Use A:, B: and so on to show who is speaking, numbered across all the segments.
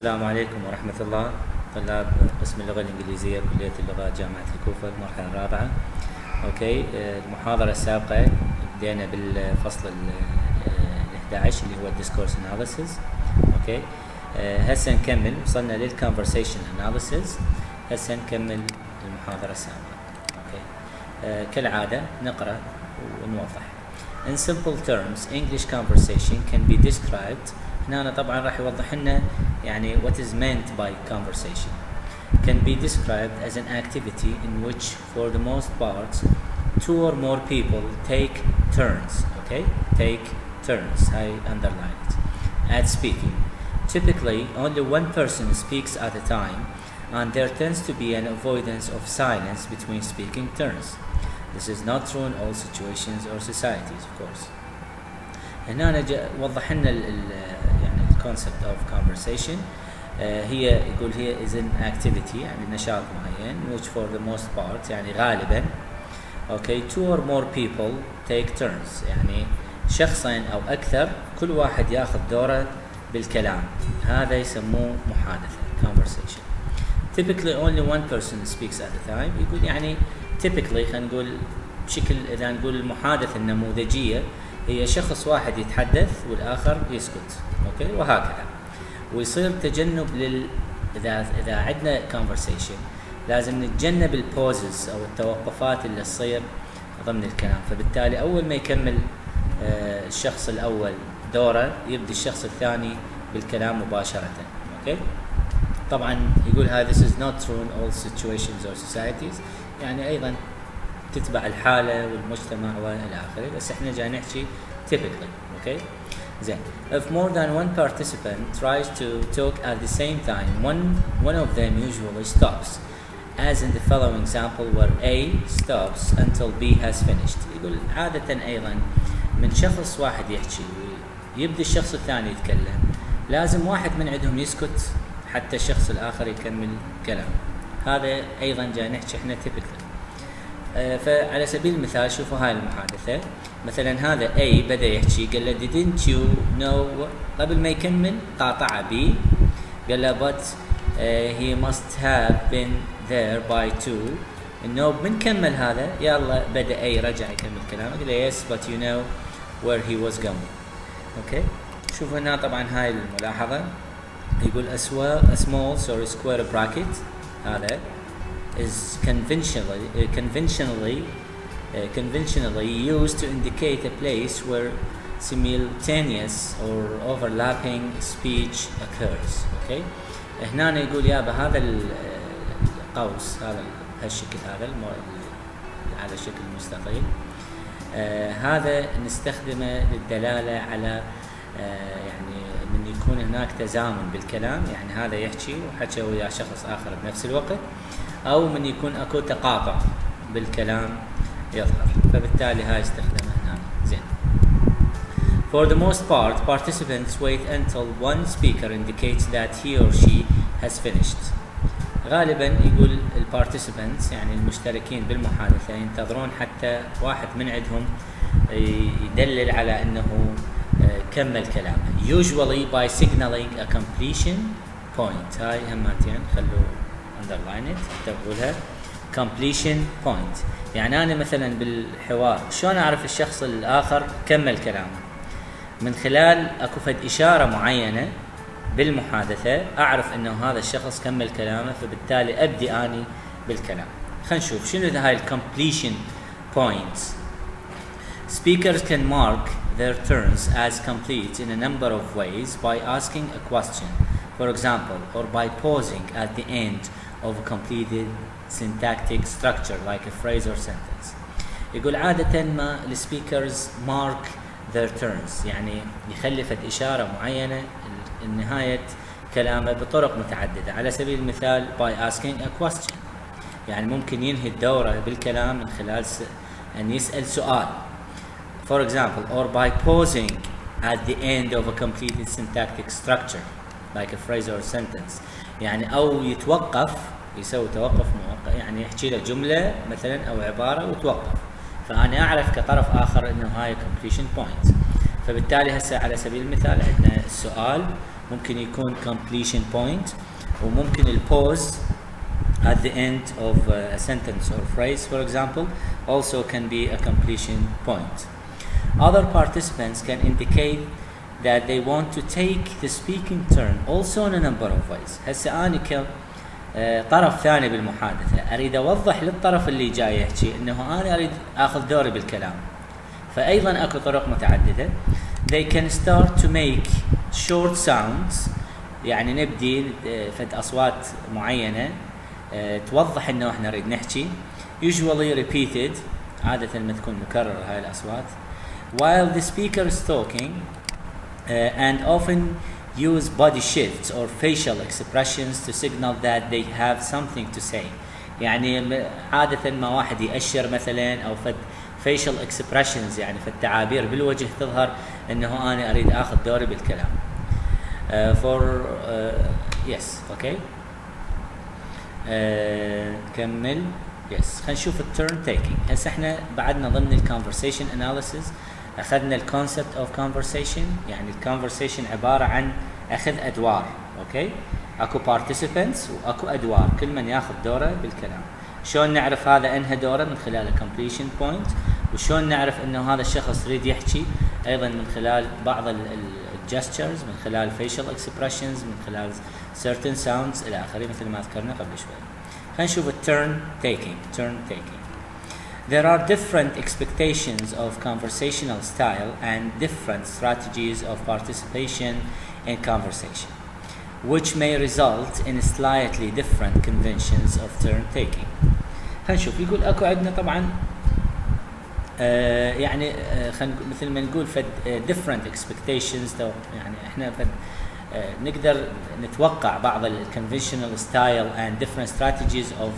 A: السلام عليكم ورحمة الله. طلاب قسم اللغة الإنجليزية كلية اللغات جامعة الكوفة المرحلة الرابعة. أوكي، المحاضرة السابقة بدينا بالفصل ال 11 اللي هو discourse analysis. أوكي، هسه نكمل، وصلنا للconversation analysis. هسه نكمل المحاضرة السابقة. أوكي، كالعادة نقرأ ونوضح. In simple terms, English conversation can be described. هنا طبعا راح يوضح لنا يعني what is meant by conversation. Can be described as an activity in which for the most part two or more people take turns. Okay, take turns. I underline it. At speaking. Typically only one person speaks at a time, and there tends to be an avoidance of silence between speaking turns. This is not true in all situations or societies, of course. هنا وضح لنا يعني الكونسبت اوف conversation. هي يقول هي is an activity يعني نشاط معين which for the most part يعني غالبا okay two or more people take turns يعني شخصين او اكثر كل واحد ياخذ دوره بالكلام، هذا يسموه محادثه conversation. Typically only one person speaks at a time. يقول يعني typically خلينا نقول بشكل اذا نقول المحادثه النموذجيه هي شخص واحد يتحدث والآخر يسكت، أوكي، وهكذا. ويصير تجنب إذا عندنا conversation لازم نتجنب البوزز أو التوقفات اللي تصير ضمن الكلام، فبالتالي أول ما يكمل الشخص الأول دوره يبدأ الشخص الثاني بالكلام مباشرة، أوكي. طبعا يقول هذا this is not true in all situations or societies، يعني أيضا تتبع الحالة والمجتمع وإلى آخره، بس إحنا جاي نحكي typically. Okay. زين. If more than one participant tries to talk at the same time, one of them usually stops, as in the following example where A stops until B has finished. يقول عادة أيضا من شخص واحد يحكي يبدأ الشخص الثاني يتكلم، لازم واحد من عندهم يسكت حتى الشخص الآخر يكمل كلام. هذا أيضا جاي نحكي إحنا typically. فعلى سبيل المثال شوفوا هاي المحادثة، مثلا هذا A بدأ يحكي قال له didn't you know، قبل ما يكمل قاطع B قال له but he must have been there by 2. إنه بنكمل هذا يلا بدأ A رجع يكمل كلامه قال له yes but you know where he was going. أوكي، شوفوا هنا طبعا هاي الملاحظة يقول a small square bracket هذا is conventionally used to indicate a place where simultaneous or overlapping speech occurs. Okay. هنا يقول يابا هذا القوس هذا هالشكل هذا على شكل مستطيل، هذا نستخدمه للدلالة على يعني من يكون هناك تزامن بالكلام، يعني هذا يحكي وحكى ويا شخص آخر بنفس الوقت، أو من يكون أكو تقاطع بالكلام يظهر، فبالتالي هاي استخدمها هنا. زين. For the most part, participants wait until one speaker indicates that he or she has finished. غالبا يقول participants يعني المشتركين بالمحادثة ينتظرون حتى واحد من عندهم يدلل على أنه كمل كلامه. Usually by signaling a completion point. هاي هماتين خلوا underline it تقولها completion point. يعني أنا مثلا بالحوار شلون أعرف الشخص الآخر كمل كلامه؟ من خلال أكو فد إشارة معينة بالمحادثة أعرف إنه هذا الشخص كمل كلامه، فبالتالي أبدي أني بالكلام. خلينا نشوف شنو هاي completion points. Speakers can mark their turns as complete in a number of ways by asking a question, for example, or by pausing at the end of a completed syntactic structure like a phrase or sentence. يقول عادة ما السبيكرز mark their turns يعني يخلي فد إشارة معينة لنهاية كلامه بطرق متعددة. على سبيل المثال by asking a question يعني ممكن ينهي الدورة بالكلام من خلال أن يسأل سؤال. For example, or by pausing at the end of a completed syntactic structure like a phrase or a sentence يعني أو يتوقف، يسوي توقف موقع يعني يحكي له جملة مثلا أو عبارة وتوقف، فأنا أعرف كطرف آخر إنه هاي completion point. فبالتالي هسه على سبيل المثال عندنا السؤال ممكن يكون completion point وممكن البوز at the end of a sentence or phrase, for example, also can be a completion point. Other participants can indicate that they want to take the speaking turn also in a number of ways. هسه أنا كطرف ثاني بالمحادثة أريد أوضح للطرف اللي جاي يحكي إنه أنا أريد أخذ دوري بالكلام. فأيضا أكو طرق متعددة. They can start to make short sounds. يعني نبدي فد أصوات معينة توضح إنه إحنا نريد نحكي. Usually repeated. عادة ما تكون مكررة هاي الأصوات. While the speaker is talking, and often use body shifts or facial expressions to signal that they have something to say. يعني عادة ما واحد يأشر مثلا أو فد facial expressions يعني فالتعابير بالوجه تظهر إنه أنا أريد أخذ دوري بالكلام. Yes, okay. كمل. Yes. خلينا نشوف التيرن تيكينج. هسه احنا بعدنا ضمن الكونفرسيشن اناليسيس اخذنا الكونسبت اوف كونفرسيشن، يعني الكونفرسيشن عباره عن اخذ ادوار، اوكي؟ اكو بارتيسيبنتس واكو ادوار، كل من ياخذ دوره بالكلام. شلون نعرف هذا انهى دوره؟ من خلال الكومبليشن بوينت، وشلون نعرف انه هذا الشخص يريد يحكي؟ ايضا من خلال بعض الجستشرز، من خلال facial expressions، من خلال certain sounds الى اخره مثل ما ذكرنا قبل شوي. خلينا نشوف التيرن تيكينج. There are different expectations of conversational style and different strategies of participation in conversation, which may result in slightly different conventions of turn taking. هنشوف يقول اكو عندنا طبعا يعني مثل ما نقول فد different expectations، يعني احنا فد نقدر نتوقع بعض conventional style and different strategies of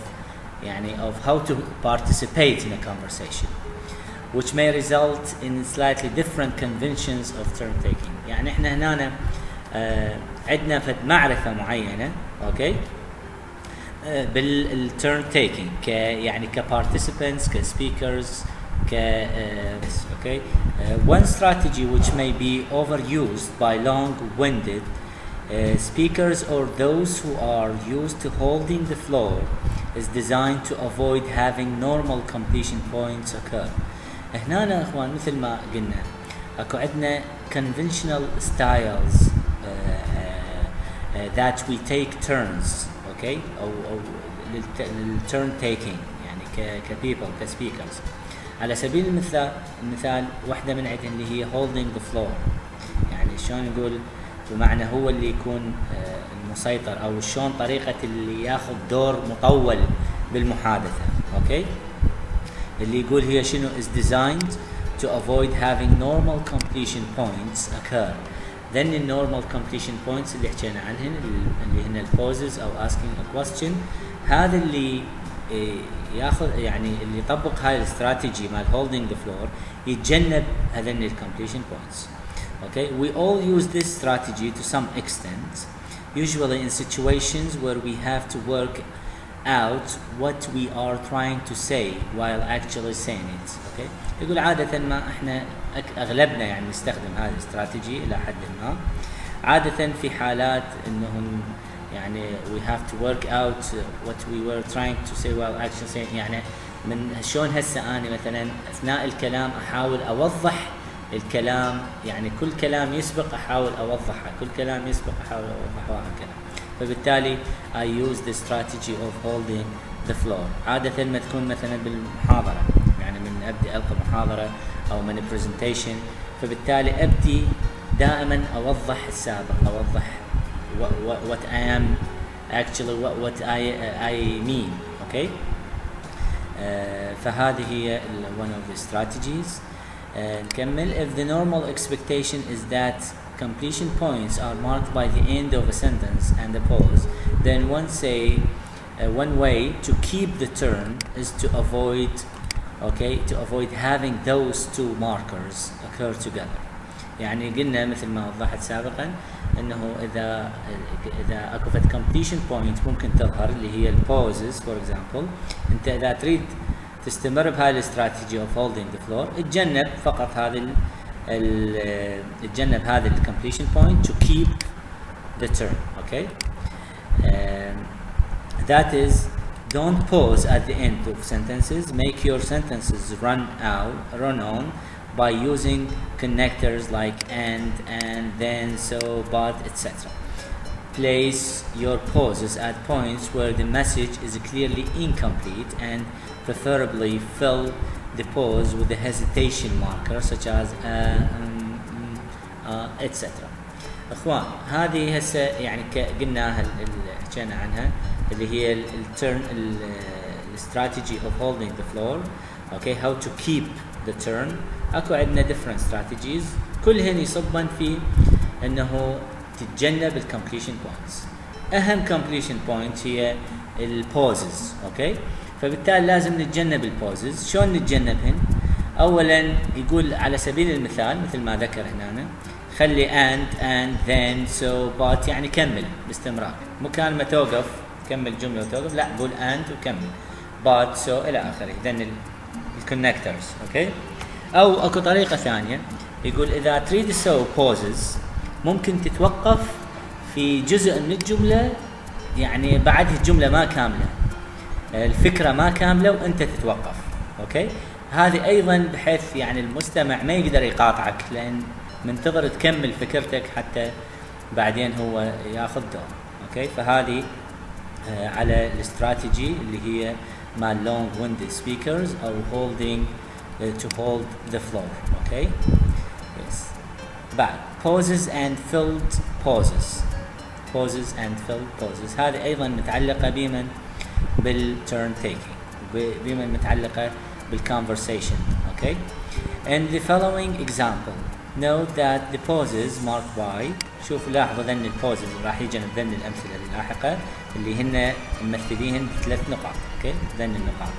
A: يعني of how to participate in a conversation, which may result in slightly different conventions of turn taking. يعني احنا هنا عندنا فد معرفة معينة، اوكي، بالturn taking يعني كparticipants كspeakers okay. One strategy which may be overused by long-winded speakers or those who are used to holding the floor is designed to avoid having normal completion points occur. هنا يا اخوان مثل ما قلنا اكو عندنا conventional styles that we take turns, okay, او turn taking يعني كبيبل كسبيكرز. على سبيل المثال واحدة من عندهم اللي هي holding the floor، يعني شلون نقول بمعنى هو اللي يكون المسيطر او شلون طريقة اللي ياخذ دور مطول بالمحادثة، اوكي، اللي يقول هي شنو is designed to avoid having normal completion points occur. then the normal completion points اللي حكينا عنهن اللي هن البوزز او asking a question، هذا اللي ياخذ يعني اللي يطبق هاي الاستراتيجي مال holding the floor يتجنب هذين الكومبليشن بوينتس. Okay, we all use this strategy to some extent, usually in situations where we have to work out what we are trying to say while actually saying it. Okay, يقول عادة ما احنا اغلبنا يعني نستخدم هذه الاستراتيجي الى حد ما، عادة في حالات انهم يعني we have to work out what we were trying to say while actually saying، يعني من شلون هسه أنا مثلا أثناء الكلام أحاول أوضح الكلام، يعني كل كلام يسبق أحاول أوضحه، كل كلام يسبق أحاول أوضحه وهكذا. فبالتالي I use the strategy of holding the floor. عادة ما تكون مثلا بالمحاضرة، يعني من أبدي ألقي محاضرة أو من presentation، فبالتالي أبدي دائما أوضح السابق، أوضح what I am actually what I mean, okay. فهذه هي one of the strategies. نكمل. If the normal expectation is that completion points are marked by the end of a sentence and a pause, then one way to keep the turn is to avoid having those two markers occur together. يعني قلنا مثل ما وضحت سابقا انه اذا اكو فد completion point ممكن تظهر اللي هي البوزز for example، انت اذا تريد تستمر بهاي الاستراتيجي of holding the floor اتجنب فقط هذه نتجنب هذا ال completion point to keep the turn. Okay, that is, don't pause at the end of sentences. Make your sentences run on by using connectors like and, then, so, but, etc. Place your pauses at points where the message is clearly incomplete, and preferably fill the pause with a hesitation marker such as etc. اخوان هذه هسه يعني قلناها حكينا عنها اللي هي الترن strategy of holding the floor. Okay, how to keep the turn. اكو عندنا different strategies كلهن يصبن في انه تتجنب ال completion points. اهم completion point هي البوزز. اوكي، فبالتالي لازم نتجنب البوزز. شلون نتجنبهن؟ اولا يقول على سبيل المثال مثل ما ذكر هنا، خلي and then so but، يعني كمل باستمرار، مكان ما توقف كمل جمله وتوقف، لا قول and وكمل but so الى اخره. then الكونكتورز. اوكي، او اكو طريقه ثانيه يقول اذا تريد تسوي pauses ممكن تتوقف في جزء من الجمله، يعني بعد الجمله ما كامله، الفكره ما كامله وانت تتوقف. اوكي، هذه ايضا بحيث يعني المستمع ما يقدر يقاطعك، لان منتظر تكمل فكرتك حتى بعدين هو ياخذ دور. اوكي، فهذه على الاستراتيجي اللي هي مال long winded speakers او holding to hold the floor. اوكي، yes. بعد pauses and filled pauses هذه ايضا متعلقه بمن بالturn taking، بمن متعلقه بالconversation. okay, and the following example note that the pauses marked by، شوف لاحظوا ذن البوزز راح يجن ذن الامثله اللاحقه اللي هن ممثليهن بثلاث نقاط. okay، ذن النقاط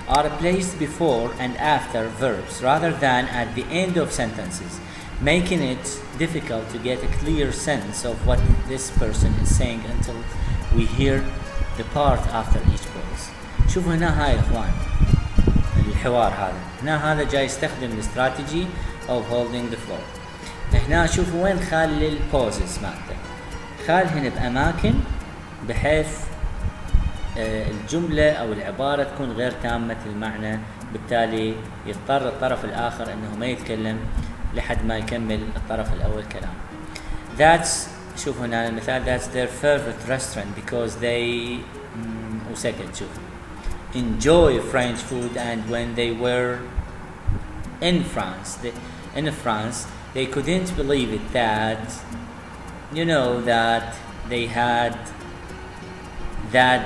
A: are placed before and after verbs rather than at the end of sentences, making it difficult to get a clear sense of what this person is saying until we hear the part after each pause. شوفوا هنا هاي اخوان الحوار هذا جاي يستخدم الاستراتيجي of holding the floor. هنا شوفوا وين خال البوزز مالته، خالهن بأماكن بحيث الجملة أو العبارة تكون غير تامة المعنى، بالتالي يضطر الطرف الآخر أنه ما يتكلم لحد ما يكمل الطرف الأول كلام. That's، شوفوا هنا المثال، that's their favorite restaurant because they وسكت. شوف enjoy French food, and when they were in France they couldn't believe it that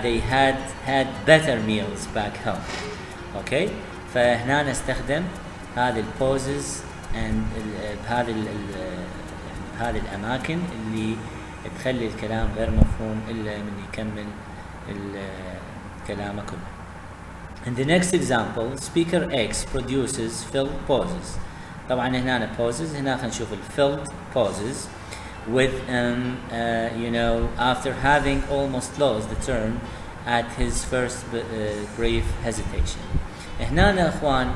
A: they had better meals back home. okay، فهنا نستخدم هذه البوزز بهذه هذه الاماكن اللي تخلي الكلام غير مفهوم الا من يكمل الكلام كله. In the next example, speaker X produces filled pauses. طبعا هنا pauses، هنا خلينا نشوف filled pauses with after having almost lost the turn at his first brief hesitation. هنا اخوان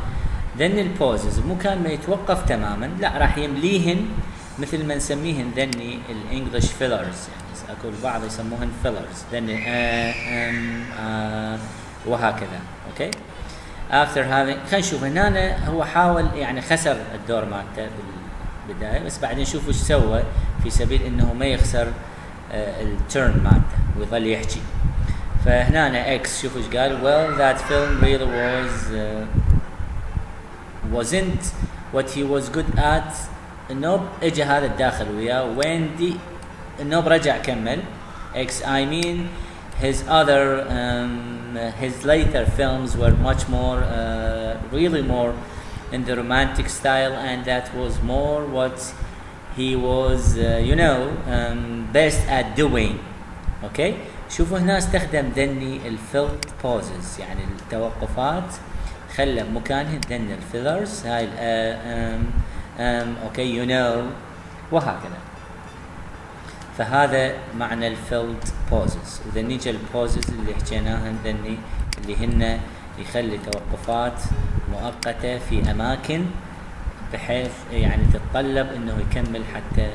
A: ذن البوزز مو كان ما يتوقف تماما، لا راح يمليهن مثل ما نسميهن ذني الانجليش فيلرز، يعني اكو البعض يسموهن فيلرز، ذني وهكذا. اوكي، after having، خلينا نشوف هنا هو حاول يعني خسر الدور مالته بالبدايه، بس بعدين شوفوا ايش سوى في سبيل انه ما يخسر التيرن مالته ويظل يحكي. فهنا اكس شوفوا ايش قال، well that film really wasn't what he was good at. النوب اجى هذا الداخل وياه، وين دي النوب رجع كمل اكس I mean his later films were much more really more in the romantic style, and that was more what he was best at doing. okay، شوفوا هنا استخدم ذني الفيلد pauses، يعني التوقفات خلى مكانه ذن الفيلرز هاي اوكي وهكذا. فهذا معنى الفيلد pauses. وذنيك البوزز اللي حكيناهن ذني اللي هن يخلي توقفات مؤقتة في أماكن بحيث يعني تتطلب انه يكمل حتى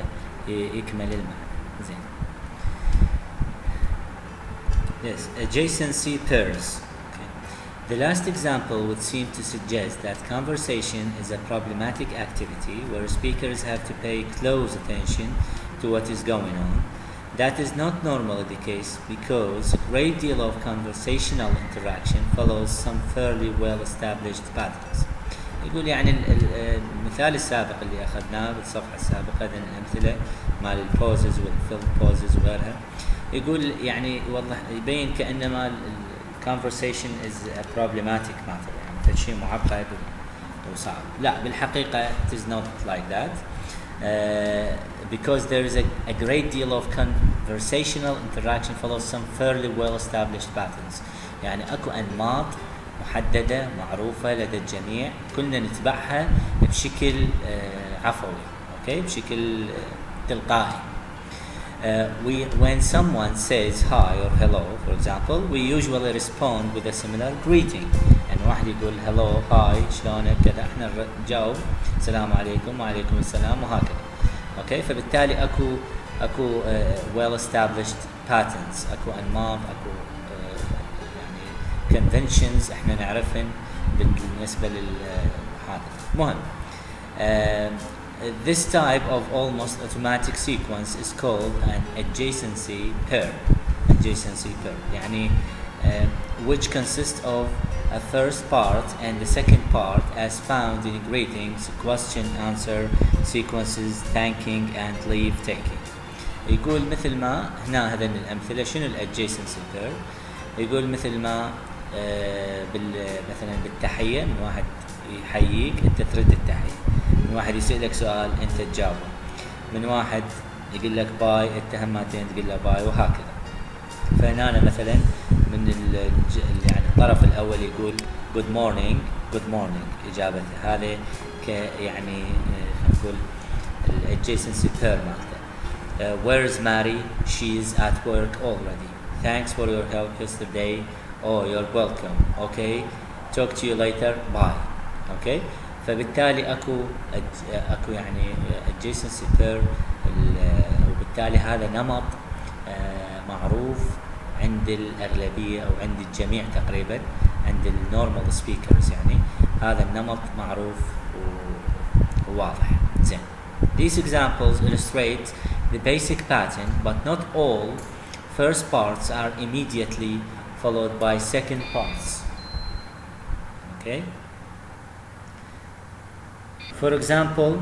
A: يكمل المعنى. زين. Yes, adjacency pairs. Okay. The last example would seem to suggest that conversation is a problematic activity where speakers have to pay close attention to what is going on. That is not normally the case because a great deal of conversational interaction follows some fairly well-established patterns. يقول يعني المثال السابق اللي أخذناه بالصفحة السابقة ذن الأمثلة مال البوزز والفيلم بوزز وغيرها، يقول يعني يوضح يبين كأنما conversation is a problematic matter، يعني شيء معقد وصعب. لا، بالحقيقة it is not like that. Because there is a great deal of conversational interaction follows some fairly well-established patterns. يعني أكو أنماط محددة معروفة لدى الجميع كلنا نتبعها بشكل عفوي، okay؟ بشكل تلقائي. When someone says hi or hello, for example, we usually respond with a similar greeting. يعني واحد يقول hello, hi، شلونك، كذا، احنا نجاوب السلام عليكم، وعليكم السلام، وهكذا. اوكي، فبالتالي اكو well established patterns، اكو انماط، اكو يعني conventions احنا نعرفن بالنسبة للمحادثة. مهم. This type of almost automatic sequence is called an adjacency pair. Adjacency pair يعني which consists of a first part and the second part as found in greetings, question answer sequences, thanking and leave taking. يقول مثل ما هنا هذين الأمثلة شنو الادجيسنسي pair؟ يقول مثل ما مثلا بالتحية، من واحد يحييك انت ترد التحية، من واحد يسألك سؤال انت تجاوبه، من واحد يقول لك باي انت همتين تقول له باي، وهكذا. فهنا مثلا من يعني الطرف الاول يقول good morning good morning اجابته، هذا يعني خلينا نقول الادجيسنسي pair مالته. Where is Mary? She is at work already. Thanks for your help yesterday. Oh, you're welcome. Okay, talk to you later. Bye. Okay. فبالتالي اكو يعني adjacency pair، وبالتالي هذا نمط معروف عند الأغلبية أو عند الجميع تقريبا، عند النورمال سبيكرز، يعني هذا النمط معروف وواضح. زين. These examples illustrate the basic pattern, but not all first parts are immediately followed by second parts. Okay? For example,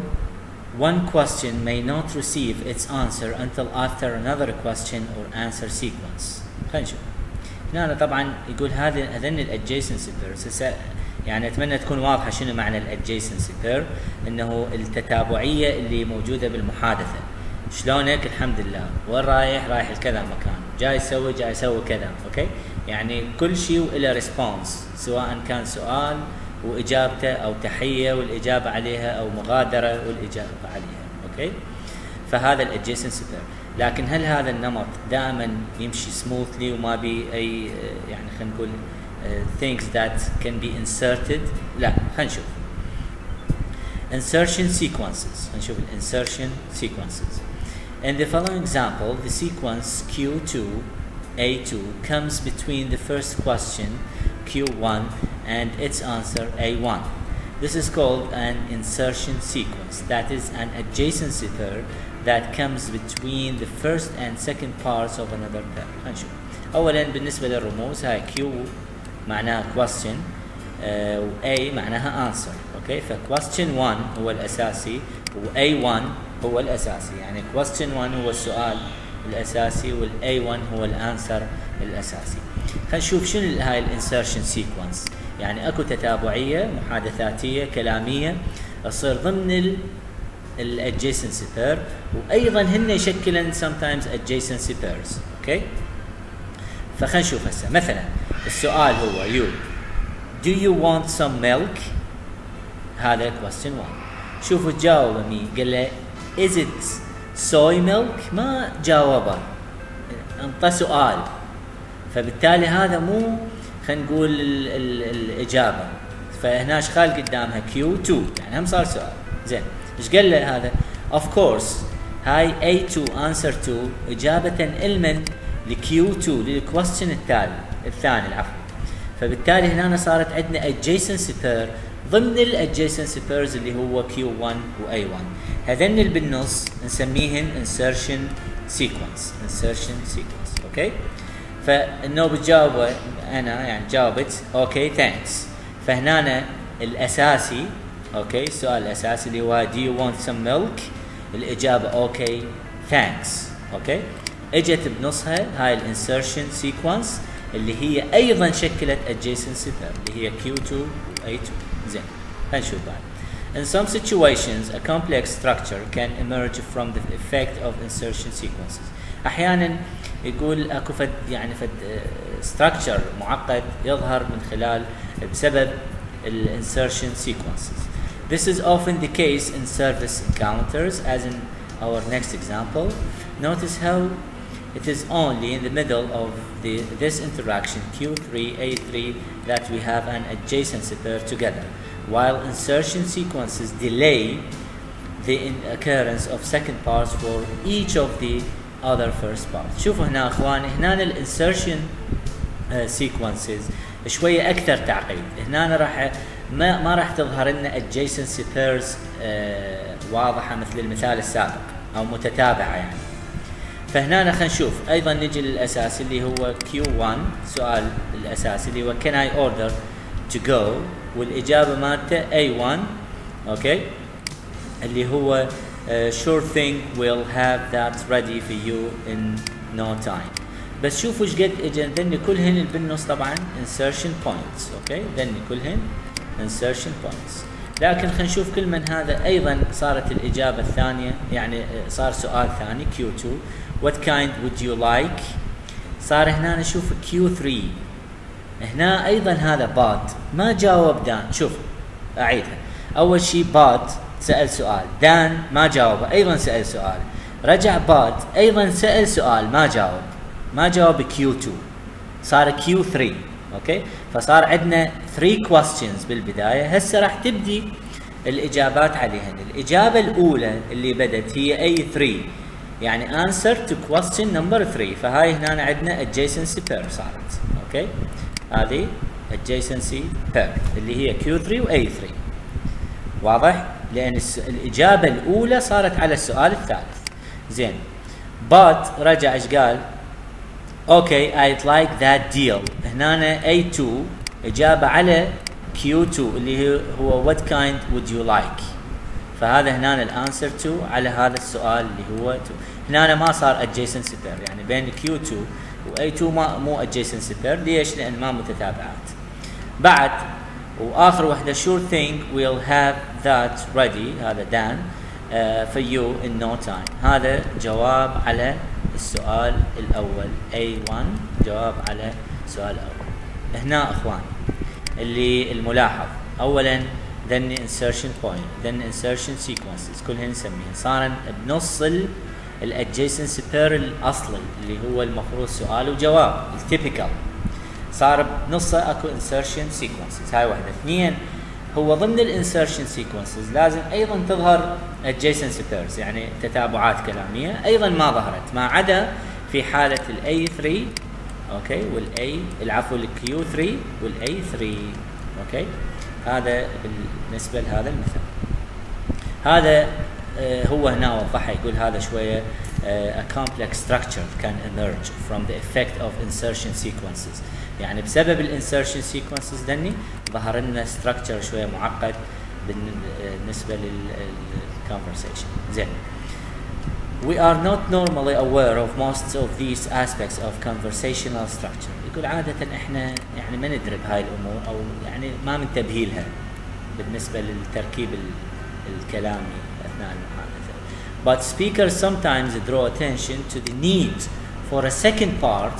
A: one question may not receive its answer until after another question or answer sequence. خلينا نشوف. هنا طبعا يقول هذين الادجيسنسي بيرز. يعني اتمنى تكون واضحه شنو معنى الادجيسنسي بير، انه التتابعيه اللي موجوده بالمحادثه. شلونك؟ الحمد لله. وين رايح؟ رايح لكذا مكان. جاي اسوي كذا. اوكي؟ يعني كل شيء وله ريسبونس، سواء كان سؤال واجابته او تحيه والاجابه عليها او مغادره والاجابه عليها. اوكي؟ فهذا الادجيسنسي بير. لكن هل هذا النمط دائما يمشي سموثلي وما بي اي يعني خلينا نقول things that can be inserted؟ لا، خلينا نشوف insertion sequences. نشوف insertion sequences. In the following example, the sequence Q2 A2 comes between the first question Q1 and its answer A1. This is called an insertion sequence. That is an adjacency pair that comes between the first and second parts of another pair. هنشوف. أولاً بالنسبة للرموز، هاي Q معناها question و A معناها answer. أوكي؟ ف question 1 هو الأساسي و A1 هو الأساسي. يعني question 1 هو السؤال الأساسي وال A1 هو الأنسر الأساسي. خلينا نشوف شنو هاي الانسرشن سيكونس. يعني اكو تتابعيه محادثاتيه كلاميه تصير ضمن الادجيسنسي بير، وايضا هن يشكلن sometimes adjacency pairs. اوكي؟ فخلينا نشوف هسه. مثلا السؤال هو do you want some milk؟ هذا question 1. شوفوا تجاوب مين. قال له is it soy milk؟ ما جاوبه، انطى سؤال. فبالتالي هذا مو خلينا نقول الإجابة. فهنا اشغال قدامها Q2، يعني هم صار سؤال. زين ايش قال له هذا؟ of course هاي A2 answer 2 إجابة علما ل Q2 للquestion الثاني العفو. فبالتالي هنا صارت عندنا adjacency pair ضمن adjacency pairs اللي هو Q1 و A1. هذين بالنص نسميهن insertion sequence. اوكي فانه بتجاوبه انا يعني جاوبت اوكي ثانكس. فهنا الاساسي اوكي السؤال الاساسي اللي هو do you want some milk؟ الاجابه اوكي ثانكس. اوكي اجت بنصها هاي الانسرشن سيكونس اللي هي ايضا شكلت adjacency pair اللي هي Q2 و A2. زين هنشوف بعد. In some situations a complex structure can emerge from the effect of insertion sequences. احيانا يقول اكو فد يعني فد structure معقد يظهر من خلال بسبب الانسرشن sequences. This is often the case in service encounters, as in our next example. Notice how it is only in the middle of this interaction Q3 A3 that we have an adjacency pair together, while insertion sequences delay the occurrence of second parts for each of the other first parts. شوفوا هنا اخواني هنا الانسرشن sequences شويه اكثر تعقيد. هنا راح ما راح تظهر لنا adjacency pairs واضحه مثل المثال السابق او متتابعه يعني. فهنا خلينا نشوف ايضا نجي للاساسي اللي هو Q1 سؤال الاساسي اللي هو can I order to go والاجابه مالته A1 اوكي اللي هو sure thing we'll have that ready for you in no time. بس شوفوا ايش قد اجى ذني كلهن بالنص طبعا insertion points. اوكي ذني كلهن insertion points. لكن خلينا نشوف كل من هذا ايضا صارت الاجابه الثانيه يعني صار سؤال ثاني Q2 what kind would you like. صار هنا نشوف Q3 هنا ايضا هذا باد ما جاوب دان. شوف اعيدها اول شيء باد سأل سؤال دان ما جاوب ايضا سأل سؤال رجع باد ايضا سأل سؤال ما جاوب Q2 صار Q3. اوكي فصار عندنا 3 questions بالبدايه. هسه راح تبدي الاجابات عليهن. الاجابه الاولى اللي بدت هي A3 يعني answer to question number 3. فهاي هنا عندنا adjacency pair صارت. اوكي هذه adjacency pair اللي هي Q3 و A3 واضح لان الاجابه الاولى صارت على السؤال الثالث. زين بات رجع ايش قال اوكي I'd like that deal. هنا A2 اجابه على Q2 اللي هو what kind would you like. فهذا هنا الانسر 2 على هذا السؤال اللي هو 2. هنا ما صار adjacency pair يعني بين Q2 و A2 مو adjacency pair. ليش؟ لان ما متتابعات. بعد واخر وحده sure thing we'll have that ready هذا دان for you in no time. هذا جواب على السؤال الاول A1 جواب على السؤال الاول. هنا اخوان اللي الملاحظ اولا then insertion point then insertion sequences كلهن نسميهن صار بنص الadjacency pair الاصلي اللي هو المفروض سؤال وجواب التيبيكال صار بنصه اكو insertion sequences. هاي واحده. اثنين هو ضمن الانسرشن سيكونسز لازم ايضا تظهر adjacency pairs يعني تتابعات كلاميه ايضا ما ظهرت ما عدا في حاله الاي 3 اوكي والاي العفو الكيو 3 والاي 3. اوكي هذا بالنسبه لهذا المثال. هذا هو هنا وضحها يقول هذا شويه a complex structure can emerge from the effect of insertion sequences يعني بسبب الانسرشن سيكونسز دني ظهر لنا ستراكشر شويه معقد بالنسبه للكونفرسيشن. زين we are not normally aware of most of these aspects of conversational structure. يقول عاده احنا يعني ما ندري بهاي الامور او يعني ما منتبهين لها بالنسبه للتركيب الكلامي اثناء المحادثه. But speakers sometimes draw attention to the need for a second part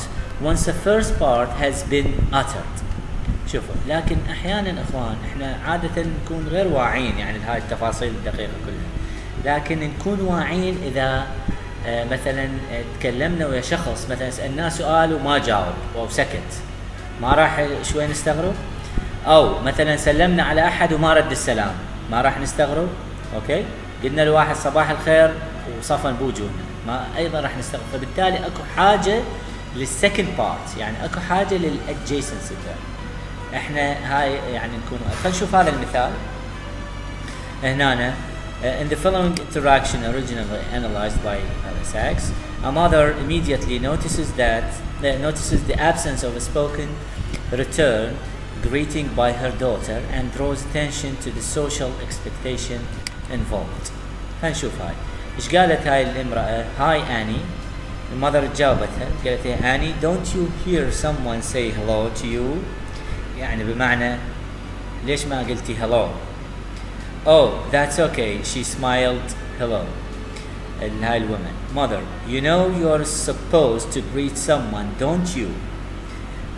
A: once the first part has been uttered. شوفوا لكن احيانا اخوان احنا عاده نكون غير واعيين يعني لهاي التفاصيل الدقيقه كلها لكن نكون واعيين اذا مثلا تكلمنا ويا شخص مثلا سالناه سؤال وما جاوب او سكت ما راح شوي نستغرب. او مثلا سلمنا على احد وما رد السلام ما راح نستغرب. اوكي، قلنا لواحد صباح الخير وصفن بوجوهنا، ما ايضا راح نستخدم. فبالتالي اكو حاجه للسكند بارت، يعني اكو حاجه للادجيسنسي. احنا هاي يعني نكون. خلينا نشوف هذا المثال هنا. In the following interaction originally analyzed by Sachs, a mother immediately notices the absence of a spoken return greeting by her daughter and draws attention to the social expectation involved. هنشوف هاي ايش قالت هاي الامرأة. Hi Annie. المذر جاوبتها قالت لها Annie, don't you hear someone say hello to you؟ يعني بمعنى ليش ما قلتي hello؟ Oh, that's okay. She smiled. Hello. هاي الwoman. Mother, you know you're supposed to greet someone, don't you?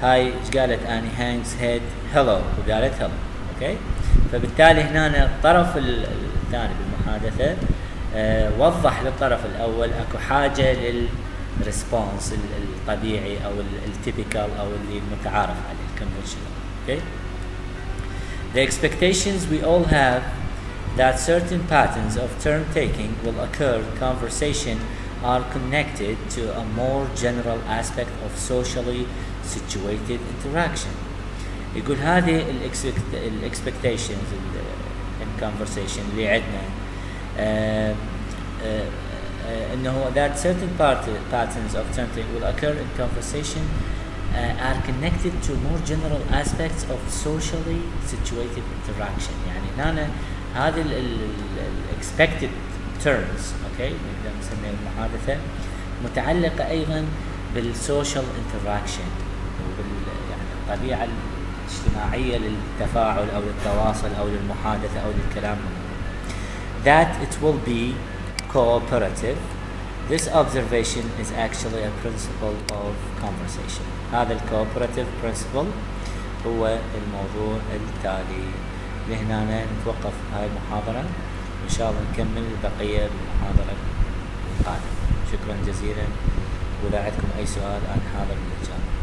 A: هاي ايش قالت Annie hangs head hello وقالت hello. Okay. فبالتالي هنا الطرف الثاني بالمحادثة وضح للطرف الأول أكو حاجة للريسبونس الطبيعي أو التيبيكال أو اللي المتعارف عليه conventional. Okay. The expectations we all have that certain patterns of turn taking will occur in conversation are connected to a more general aspect of socially situated interaction. يقول هذه expectations in conversation اللي عندنا انه that certain patterns of turn taking will occur in conversation are connected to more general aspects of socially situated interaction. يعني هنا هذه expected turns اوكي نقدر نسميها المحادثة متعلقة ايضا بالسوشيال interaction وبال يعني الطبيعة الاجتماعية للتفاعل او للتواصل او للمحادثة او للكلام. That it will be cooperative. This observation is actually a principle of conversation. هذا الcooperative principle هو الموضوع التالي. لهنا نتوقف هاي المحاضرة، إن شاء الله نكمل البقية بالمحاضرة القادمة. شكرا جزيلا، وإذا عندكم أي سؤال أنا حاضر للإجابة.